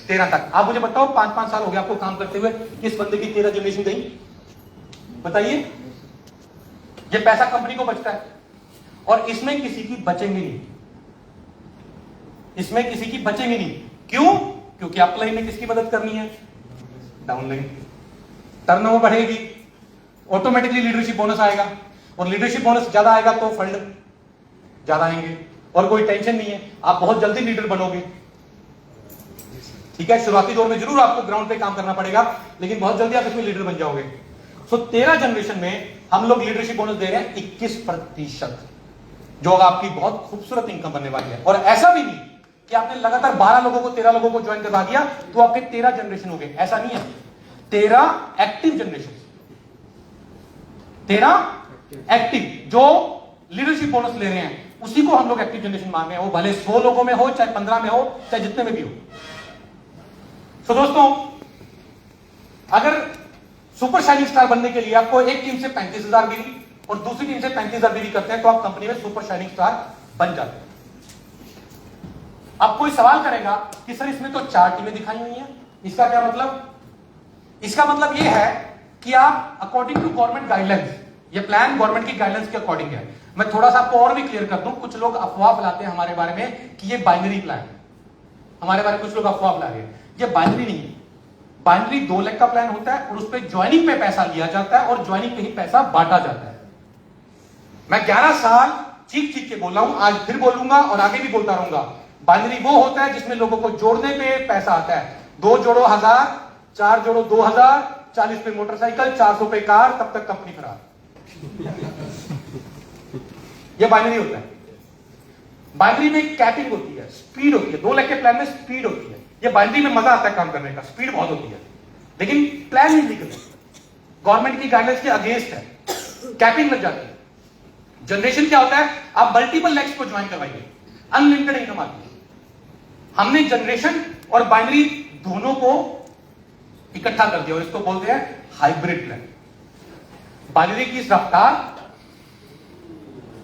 13 तक। आप मुझे बताओ 5-5 साल हो गया आपको काम करते हुए, किस बंदे की 13 जनरेशन गई? बताइए। ये पैसा कंपनी को बचता है और इसमें किसी की बचेंगे नहीं, इसमें किसी की बचेंगे नहीं। क्यों? क्योंकि अपलाइन ने किसकी मदद करनी है? डाउनलाइन। टर्नओवर बढ़ेगी, ऑटोमेटिकली लीडरशिप बोनस आएगा, और लीडरशिप बोनस ज्यादा आएगा तो फंड ज्यादा आएंगे, और कोई टेंशन नहीं है, आप बहुत जल्दी लीडर बनोगे। ठीक है, शुरुआती दौर में जरूर आपको ग्राउंड पे काम करना पड़ेगा, लेकिन बहुत जल्दी आप इसमें लीडर बन जाओगे। सो 13 जनरेशन में हम लोग लीडरशिप बोनस दे रहे हैं 21%, जो आपकी बहुत खूबसूरत इनकम बनने वाली है। और ऐसा भी नहीं कि आपने लगातार 12 लोगों को 13 लोगों को ज्वाइन करवा दिया तो आपके 13 जनरेशन हो गए, ऐसा नहीं है। 13 एक्टिव जनरेशन, 13 एक्टिव जो लीडरशिप बोनस ले रहे हैं, उसी को हम लोग एक्टिव जनरेशन मान रहे हैं। वो भले 100 लोगों में हो, चाहे 15 में हो, चाहे जितने में भी हो। तो दोस्तों, अगर सुपर शाइनिंग स्टार बनने के लिए आपको एक टीम से 35,000 बीवी और दूसरी टीम से 35,000 बीवी करते हैं तो आप कंपनी में सुपर शाइनिंग स्टार बन जाते हैं। अब कोई सवाल करेगा कि सर इसमें तो 4 टीमें दिखाई हुई हैं, इसका क्या मतलब? इसका मतलब यह है कि आप अकॉर्डिंग टू गवर्नमेंट गाइडलाइंस, ये प्लान गवर्नमेंट की गाइडलाइंस के अकॉर्डिंग है। मैं थोड़ा सा आपको और भी क्लियर कर दूं, कुछ लोग अफवाह फैलाते हैं हमारे बारे में कि ये बाइनरी प्लान है। हमारे बारे में कुछ लोग अफवाह फैला रहे हैं, ये बाइनरी नहीं है। बाइनरी 2 लाख का प्लान होता है और उस पर ज्वाइनिंग पे पैसा लिया जाता है और ज्वाइनिंग पे ही पैसा बांटा जाता है। मैं 11 साल चीख चीख के बोल रहा हूं, आज फिर बोलूंगा और आगे भी बोलता रहूंगा। बाइनरी वो होता है जिसमें लोगों को जोड़ने पे पैसा आता है। 2 जोड़ो 1000, 4 जोड़ो 2000, 40 पे मोटरसाइकिल, 400 पे कार, तब तक कंपनी खराब। यह बाइनरी होता है। बाइनरी में कैपिंग होती है, स्पीड होती है। 2 लाख के प्लान में स्पीड होती है। ये बाइनरी में मजा आता है काम करने का, स्पीड बहुत होती है, लेकिन प्लान नहीं निकलता, गवर्नमेंट की गाइडलाइंस के अगेंस्ट है, कैपिंग लग जाती है। जनरेशन क्या होता है? आप मल्टीपल लैक्स को ज्वाइन करवाइए, अनलिमिटेड इनकम आती है। हमने जनरेशन और बाइनरी दोनों को इकट्ठा कर दिया और इसको बोलते हैं हाइब्रिड प्लान। बाइनरी की रफ्तार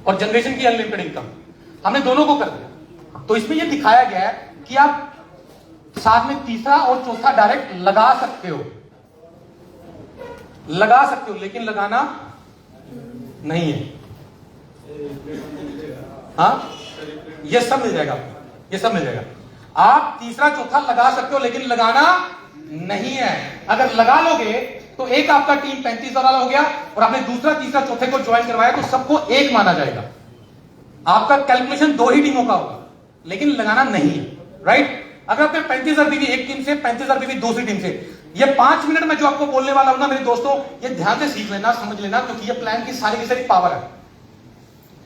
और जनरेशन की अनलिमिटेड इनकम, हमने दोनों को कर दिया। तो इसमें यह दिखाया गया है कि आप साथ में तीसरा और चौथा डायरेक्ट लगा सकते हो, लेकिन लगाना नहीं है। हाँ, ये सब मिल जाएगा आपको, ये सब मिल जाएगा। आप तीसरा चौथा लगा सकते हो लेकिन लगाना नहीं है। अगर लगा लोगे तो एक आपका टीम 35,000 वाला हो गया और आपने दूसरा तीसरा चौथे को ज्वाइन करवाया तो सबको एक माना जाएगा। आपका कैलकुलेशन 2 ही टीमों का होगा, लेकिन लगाना नहीं है, राइट? अगर आपने 35,000 बीवी एक टीम से, 35,000 बीवी दूसरी टीम से, ये 5 मिनट में जो आपको बोलने वाला हूं ना मेरे दोस्तों, ये ध्यान से सीख लेना, समझ लेना, क्योंकि ये प्लान की सारी पावर है।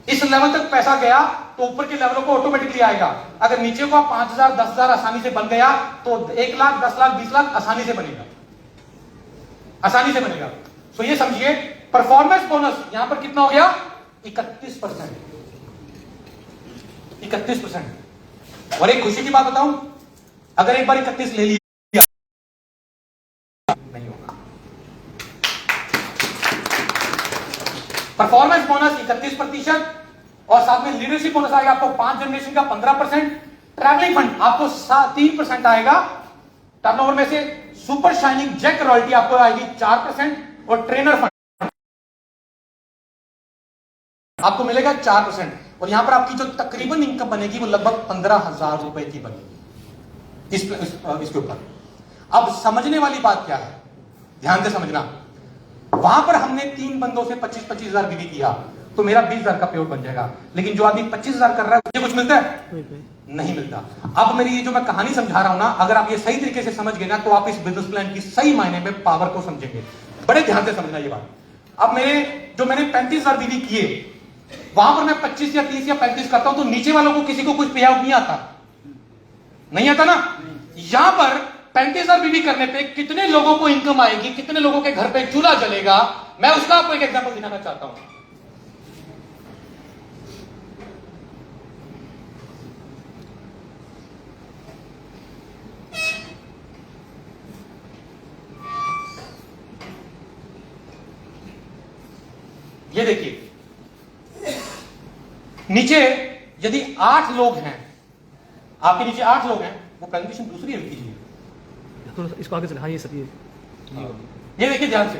इस लेवल तक पैसा गया तो ऊपर के लेवलों को ऑटोमेटिकली आएगा। अगर नीचे को 5,000 10,000 आसानी से बन गया तो 1 लाख 10 लाख 20 लाख आसानी से बनेगा, आसानी से बनेगा। सो ये समझिए परफॉर्मेंस बोनस यहां पर कितना हो गया? 31%। 31%। और एक खुशी की बात बताऊं, अगर एक बार 31 ले लिया नहीं होगा। परफॉर्मेंस बोनस 31% और साथ में लीडरशिप बोनस आएगा आपको 5 जनरेशन का 15%। ट्रैवलिंग फंड आपको 3% आएगा टर्नओवर में से। सुपर शाइनिंग जैक रॉयल्टी आपको आएगी 4% और ट्रेनर फंड आपको मिलेगा 4%। और यहां पर आपकी जो तकरीबन इनकम बनेगी वो लगभग 15,000 रुपए की बनेगी इसके ऊपर। अब समझने वाली बात क्या है, ध्यान से समझना। वहां पर हमने 3 बंदों से 25-25 हजार बीवी किया तो मेरा 20,000 का पेआउट बन जाएगा। लेकिन जो आदमी 25,000 कर रहा है मुझे कुछ मिलता है? नहीं मिलता। अब मेरी ये जो मैं कहानी समझा रहा हूं ना, अगर आप ये सही तरीके से समझ गए ना तो आप इस बिजनेस प्लान की सही मायने में पावर को समझेंगे। बड़े ध्यान से समझना ये बात। अब मैंने 35,000 बीवी किए, वहां पर मैं 25 या 30 या 35 करता हूं तो नीचे वालों को किसी को कुछ पे आउट नहीं आता, नहीं आता ना। यहां पर 35,000 बीवी करने पे कितने लोगों को इनकम आएगी, कितने लोगों के घर पे चूल्हा जलेगा, मैं उसका आपको एक एग्जांपल दिखाना चाहता हूं। ये देखिए, नीचे यदि 8 लोग हैं, आपके नीचे 8 लोग हैं, वो प्रेजेंटेशन दूसरी है कीजिए, इसको आगे चला। हाँ ये सब ये देखिए ध्यान से।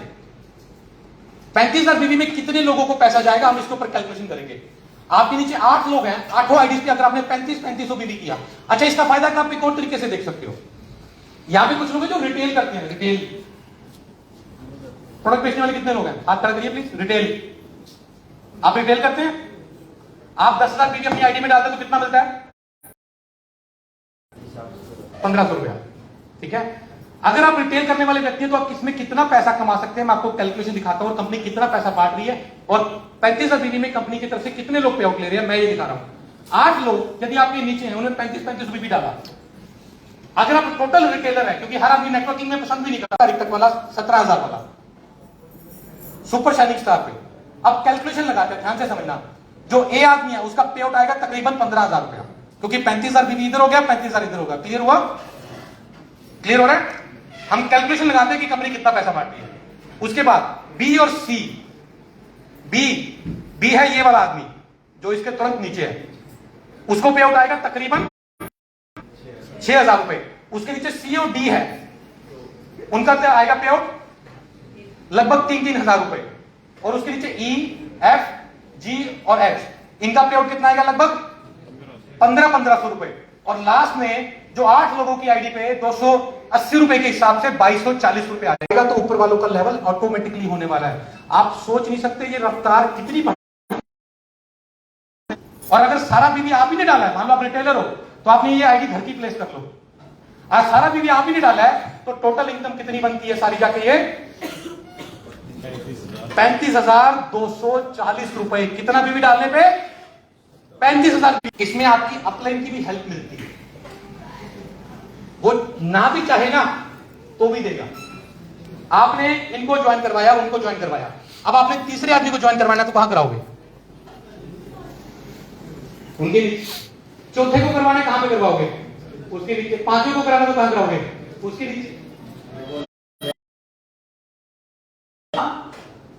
35,000 बीवी में कितने लोगों को पैसा जाएगा, हम इसके ऊपर कैलकुलेशन करेंगे। आपके नीचे 8 लोग हैं, 8 आईडीज पे अगर आपने 35 बीवी किया, अच्छा इसका फायदा आप एक और तरीके से देख सकते हो। यहां पे कुछ लोग हैं जो रिटेल करते हैं, रिटेल प्रोडक्ट बेचने वाले कितने लोग हैं, हाथ खड़ा करिए प्लीज। रिटेल, आप रिटेल करते हैं, आप 10,000 बीवी अपनी आईडी में डालते हैं तो कितना मिलता है? 1,500 रुपया। ठीक है, अगर आप रिटेल करने वाले व्यक्ति हैं तो आप इसमें कितना पैसा कमा सकते हैं, मैं आपको कैलकुलेशन दिखाता हूं और कंपनी कितना पैसा बांट रही है और 35,000 बीवी में कंपनी की तरफ से कितने लोग पे आउट ले रहे हैं, मैं ये दिखा रहा हूं। 8 लोग यदि आपके नीचे हैं, उन्होंने 35 बीवी डाला। अगर आप टोटल रिटेलर है, क्योंकि हर आदमी नेटवर्किंग में पसंद भी नहीं करता, तारीख तक वाला 17,000 वाला सुपर शाइनिंग स्टार पे। अब कैलकुलेशन लगाते हैं, ध्यान से समझना। जो ए आदमी है उसका पे आउट आएगा तकरीबन 15,000 रुपया, क्योंकि 35,000 बीवी इधर हो गया, 35,000 इधर होगा। क्लियर हुआ? क्लियर हो रहा है? हम कैलकुलेशन लगाते हैं कि कंपनी कितना पैसा बांट रही है। उसके बाद बी और सी। बी है ये वाला आदमी जो इसके तुरंत नीचे है, उसको पे आउट आएगा तकरीबन 6,000 रुपए। उसके नीचे सी और डी है, उनका क्या आएगा पे आउट लगभग 3,000 रुपए। और उसके नीचे ई, एफ, जी और एच, इनका पे आउट कितना आएगा लगभग 1,500 रुपए। और लास्ट में जो 8 लोगों की आईडी पे 280 रुपए के हिसाब से 2,240 रुपए आ जाएगा। तो ऊपर वालों का लेवल ऑटोमेटिकली होने वाला है। आप सोच नहीं सकते ये रफ्तार कितनी बढ़। और अगर सारा बीवी आप ही ने डाला है, मान लो आप रिटेलर हो तो आपने ये आईडी घर की प्लेस कर लो। आज सारा बीवी आप ही ने डाला है तो टोटल इनकम कितनी बनती है सारी जाके ये 35,240 रुपए। कितना बीवी डालने पे? 35,000। इसमें आपकी अपलाइन की भी हेल्प मिलती है, वो ना भी चाहे ना तो भी देगा। आपने इनको ज्वाइन करवाया, उनको ज्वाइन करवाया, अब आपने तीसरे आदमी को ज्वाइन करवाना तो कहां कराओगे? उनके नीचे। चौथे को करवाना कहां पे करवाओगे? उसके नीचे। पांचवें को कराना तो कहां कराओगे? उसके नीचे।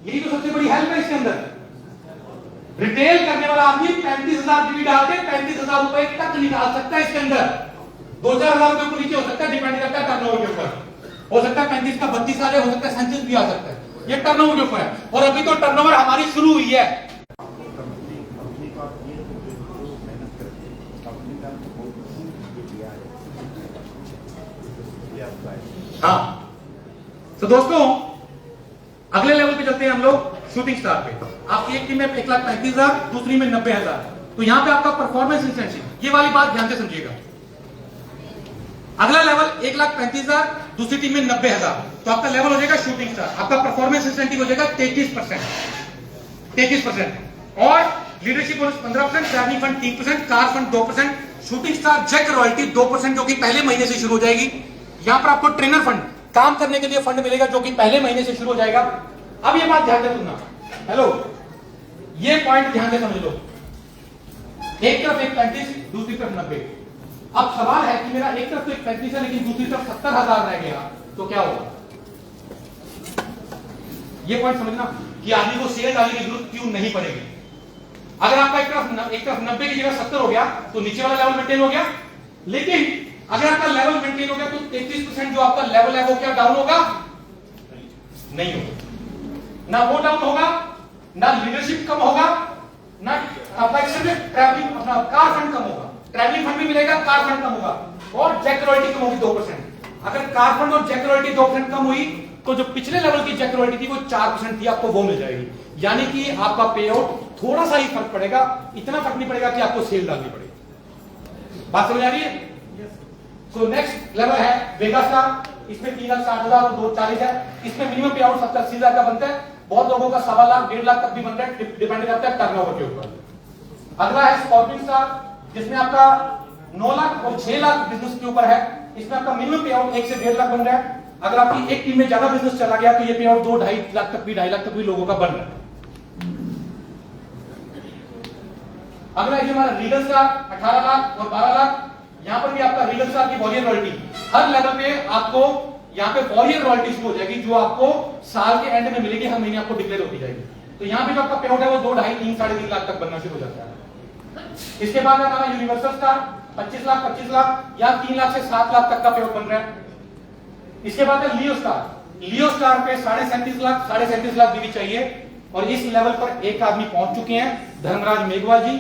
यही तो सबसे बड़ी हेल्प है इसके अंदर। रिटेल करने वाला आदमी 35,000 बीवी डाल के 35,000 रुपए तक निकाल सकता है इसके अंदर। 2-4,000 रुपए को नीचे हो सकता है, डिपेंड करता है टर्नओवर के ऊपर। हो सकता है 35 का 32 आ जाए, हो सकता है 37 भी आ सकता है, ये टर्नओवर के ऊपर है। और अभी तो टर्नओवर हमारी शुरू हुई है। हाँ, तो दोस्तों अगले लेवल पे चलते हैं हम लोग शूटिंग स्टार पे। आपकी एक टीम में 1,35,000, दूसरी में 90,000। तो यहां पे आपका परफॉर्मेंस इंसेंटिव, ये वाली बात ध्यान से समझिएगा। अगला लेवल 1,35,000, दूसरी टीम में 90,000, तो आपका लेवल हो जाएगा शूटिंग स्टार। आपका परफॉर्मेंस इंसेंटिव हो जाएगा 33%। और leadership bonus 15%, travelling fund 3%, car fund 2%, shooting star jack royalty 2% जो कि पहले महीने से शुरू हो जाएगी। यहां पर आपको ट्रेनर फंड, काम करने के लिए फंड मिलेगा जो कि पहले महीने से शुरू हो जाएगा। अब ये बात ध्यान से सुनना, हेलो, ये पॉइंट ध्यान से समझ लो। एक तरफ 135, दूसरी तरफ 90। अब सवाल है कि मेरा एक तरफ तो 135 है लेकिन दूसरी तरफ 70,000 रह गया, तो क्या होगा? ये पॉइंट समझना कि आदमी को सेल डालने की जरूरत क्यों नहीं पड़ेगी। अगर आपका एक तरफ 90 की जगह 70 हो गया तो नीचे वाला लेवल मेंटेन हो गया, लेकिन अगर आपका लेवल मेंटेन हो गया तो 33% जो आपका लेवल है वो क्या डाउन होगा? नहीं होगा। ना वो डाउन होगा, ना लीडरशिप कम होगा, ना आपका ट्रैवलिंग अपना कार फंड कम होगा। ट्रैवलिंग फंड भी मिलेगा, कार फंड कम होगा, और जैक रॉयल्टी कम होगी 2%। अगर कार फंड और जैक रॉयल्टी 2% कम हुई तो जो पिछले लेवल की जैक रॉयल्टी थी वो 4% थी, आपको वो मिल जाएगी। यानी कि आपका पे आउट थोड़ा सा ही फर्क पड़ेगा, इतना फर्क नहीं पड़ेगा कि आपको सेल डालनी पड़ेगी। बात समझ आ रही है? सो नेक्स्ट लेवल है वेगा स्टार, इसमें 3,60,000 और 240 है। इसमें मिनिमम पे आउट 70-80,000 का बनता है, बहुत लोगों का 1.25 लाख 1.5 लाख तक भी बनता है, डिपेंड करता है टर्नओवर के ऊपर। अगला है स्कॉर्पियन स्टार, जिसमें आपका 9 लाख और 6 लाख बिजनेस के ऊपर है। इसमें आपका मिनिमम पे आउट 1 से 1.5 लाख बन रहा है। अगर आपकी एक टीम में ज्यादा बिजनेस चला गया तो ये पे आउट 2-2.5 लाख तक भी 2.5 लाख तक भी लोगों का बन रहा है। अगला है हमारा रीगल स्टार 18 लाख और 12 लाख। यहां पर भी आपका रीगल स्टार की वॉलियर रॉयल्टी हर लेवल पे आपको यहां पे वॉलियर रॉयल्टी शुरू हो जाएगी, जो आपको साल के एंड में मिलेगी, हर महीने आपको डिक्लेयर होती जाएगी। तो यहां पे जो आपका पे आउट है वो 2, 2.5, 3, 3.5 लाख तक बनना शुरू हो जाता है। इसके बाद हमारा यूनिवर्सल स्टार 25 लाख 25 लाख या 3 लाख से 7 लाख तक का पे आउट बन रहा है। इसके बाद है लियो स्टार। लियो स्टार पे 37.5 लाख 37.5 लाख भी चाहिए, और इस लेवल पर एक आदमी पहुंच चुके हैं, धर्मराज मेघवाल जी,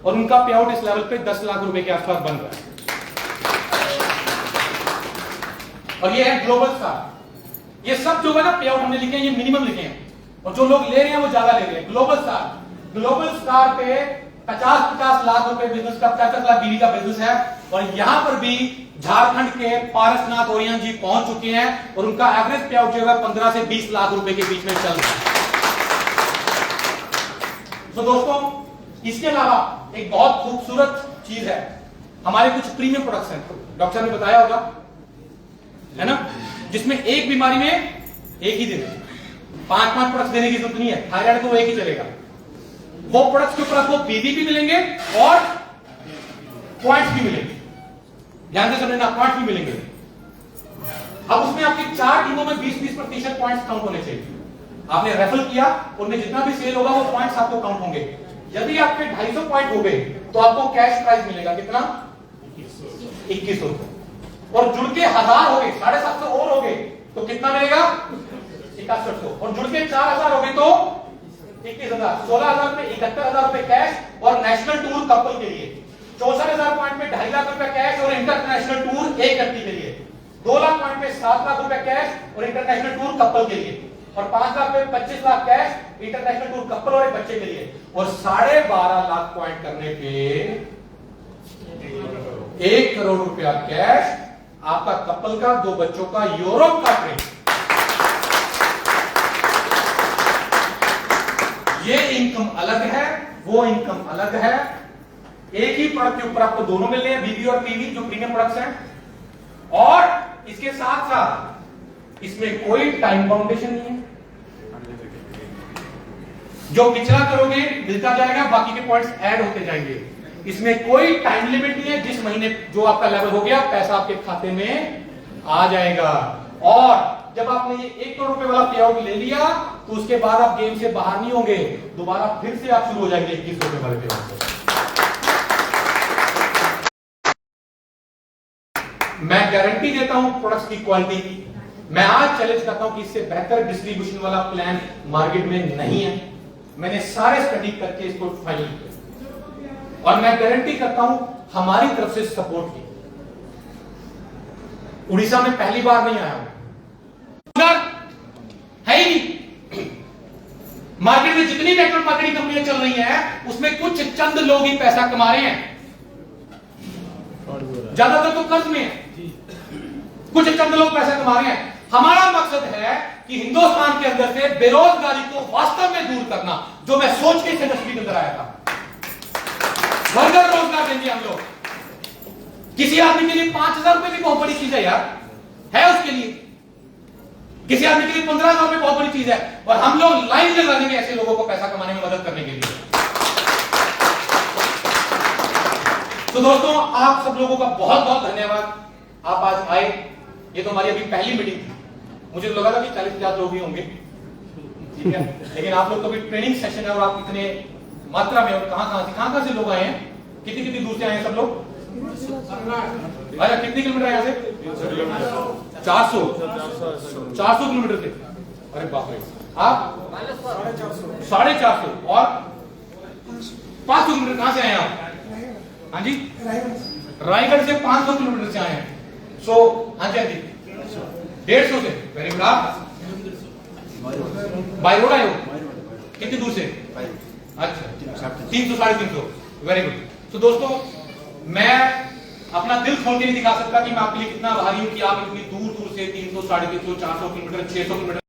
और उनका पे आउट इस लेवल पे 10 लाख रुपए के आसपास बन रहा है। और ये है ग्लोबल स्टार। ये सब जो है ना पे आउट हमने लिखे हैं, ये मिनिमम लिखे हैं, और जो लोग ले रहे हैं वो ज्यादा ले रहे हैं। ग्लोबल स्टार पे 50-50 लाख रुपए बिजनेस का, 50 लाख बीवी का बिजनेस है, और यहां पर भी झारखंड के पारसनाथ ओरियन जी पहुंच चुके हैं, और उनका एवरेज पे आउट जो है 15 से 20 लाख रुपए के बीच में चल रहा है। तो दोस्तों, इसके अलावा एक बहुत खूबसूरत चीज है, हमारे कुछ प्रीमियम प्रोडक्ट्स हैं, डॉक्टर ने बताया होगा, है ना, जिसमें एक बीमारी में एक ही देना, 5-5 प्रोडक्ट्स देने की जरूरत नहीं है। थायराइड को एक ही चलेगा। वो प्रोडक्ट्स के ऊपर आपको पीवी भी मिलेंगे और पॉइंट्स भी मिलेंगे। ध्यान से समझना, पॉइंट्स भी मिलेंगे। अब उसमें आपकी 4 टीमों में 20-20% पॉइंट्स काउंट होने चाहिए। आपने रेफर किया, उनमें जितना भी सेल होगा वो पॉइंट्स आपको काउंट होंगे। यदि आपके 250 पॉइंट हो गए तो आपको कैश प्राइज मिलेगा, कितना? 2100। और जुड़ के 1000 हो गए, 750 और हो गए तो कितना मिलेगा? 6100। और जुड़ के 4000 हो गए तो 21,000, 16,000 रुपए, 71,000 रुपए कैश, और नेशनल टूर कपल के लिए 64,000 पॉइंट में 2.5 लाख रुपए कैश और इंटरनेशनल टूर एक व्यक्ति के लिए, 2 लाख पॉइंट में 7 लाख रुपए कैश और इंटरनेशनल टूर कपल के लिए, और 5 लाख में 25 lakh cash international tour couple और एक बच्चे के लिए, और 12.5 लाख पॉइंट करने पे 1 करोड़ रुपया कैश, आपका कपल का, 2 बच्चों का, यूरोप का ट्रिप। ये इनकम अलग है, वो इनकम अलग है। एक ही प्रोडक्ट के ऊपर आपको दोनों मिल रहे हैं, बीबी और पीवी, जो प्रीमियम प्रोडक्ट्स हैं, और इसके साथ साथ इसमें कोई टाइम बाउंडेशन नहीं है। जो पिछला करोगे मिलता जाएगा, बाकी के पॉइंट्स ऐड होते जाएंगे। इसमें कोई टाइम लिमिट नहीं है, जिस महीने जो आपका लेवल हो गया पैसा आपके खाते में आ जाएगा। और जब आपने ये 1 करोड़ रुपए वाला पे आउट ले लिया तो उसके बाद आप गेम से बाहर नहीं होंगे, दोबारा फिर से आप शुरू हो जाएंगे 21 रुपए वाले पे आउट। मैं गारंटी देता हूं प्रोडक्ट्स की क्वालिटी की। मैं आज चैलेंज करता हूं कि इससे बेहतर डिस्ट्रीब्यूशन वाला प्लान मार्केट में नहीं है। मैंने सारे स्टडी करके इसको फाइनल किया, और मैं गारंटी करता हूं हमारी तरफ से सपोर्ट की। उड़ीसा में पहली बार नहीं आया हूं, है ही नहीं। मार्केट में जितनी नेटवर्क मार्केटिंग कंपनियां चल रही हैं उसमें कुछ चंद लोग ही पैसा कमा रहे हैं, ज्यादातर तो कर्ज में है, कुछ चंद लोग पैसा कमा रहे हैं। हमारा मकसद है कि हिंदुस्तान के अंदर से बेरोजगारी को वास्तव में दूर करना, जो मैं सोच के इस इंडस्ट्री के अंदर आया था। वर्गर रोजगार देंगे हम लोग। किसी आदमी के लिए 5,000 रुपए भी बहुत बड़ी चीज है यार, है उसके लिए। किसी आदमी के लिए 15,000 रुपए बहुत बड़ी चीज है, और हम लोग लाइन लगा देंगे ऐसे लोगों को पैसा कमाने में मदद करने के लिए। तो दोस्तों, आप सब लोगों का बहुत बहुत धन्यवाद, आप आज आए। ये तो हमारी अभी पहली मीटिंग थी, मुझे तो लगा था कि 40-50 लोग ही होंगे, ठीक है, लेकिन आप लोग तो भी ट्रेनिंग सेशन है और आप इतने मात्रा में, और कहां से लोग आए हैं, कितनी दूर से आए हैं सब लोग? अच्छा, कितने किलोमीटर यहाँ से? 400 किलोमीटर से। अरे बाप रे, आप 450 और 500 किलोमीटर कहां से आए हैं आप? हाँ जी, रायगढ़ से 500 किलोमीटर से आए हैं। सो हाँ जी, 150 से। Very good. आप बाय रोड आए हो? कितनी दूर से? अच्छा, 300-350। Very good. तो दोस्तों, मैं अपना दिल खोल के नहीं दिखा सकता कि मैं आपके लिए कितना भारी हूं कि आप इतनी दूर दूर से 300, 350, 400 किलोमीटर, 600 किलोमीटर